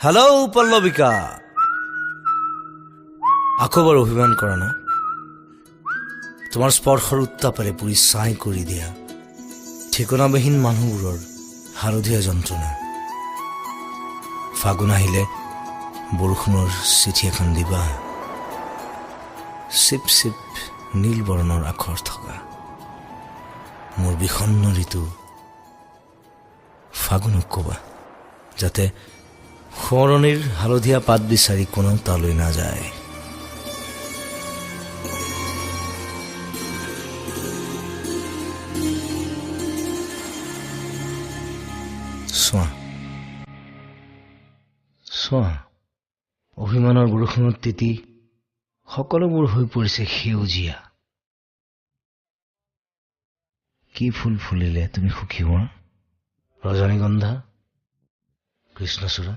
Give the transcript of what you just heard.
Hello পল্লবিকা, আকোবাৰ অভিমান কৰা না। তোমাৰ স্পৰ্শৰ উত্তাপেৰে পুৰি ছাই কৰি দিয়া ঠিকনাবিহীন মানুহবোৰৰ হালধীয়া যন্ত্ৰণা। ফাগুন আহিলে বৰষুণৰ চিঠি এখন দিবা, চিপ চিপ নীল বৰণৰ আখৰ থকা। মোৰ বিষণ্ণ ঋতু ফাগুনক কবা, যাতে সোঁৱৰণিৰ হালধীয়া পাত বিচাৰি কোনো তালৈ নাযায়। চোৱা চোৱা, অভিমানৰ বৰষুণত তিতি সকলোবোৰ হৈ পৰিছে সেউজীয়া। কি ফুল ফুলিলে তুমি সুখী হোৱা? ৰজনীগন্ধা, কৃষ্ণচূড়া,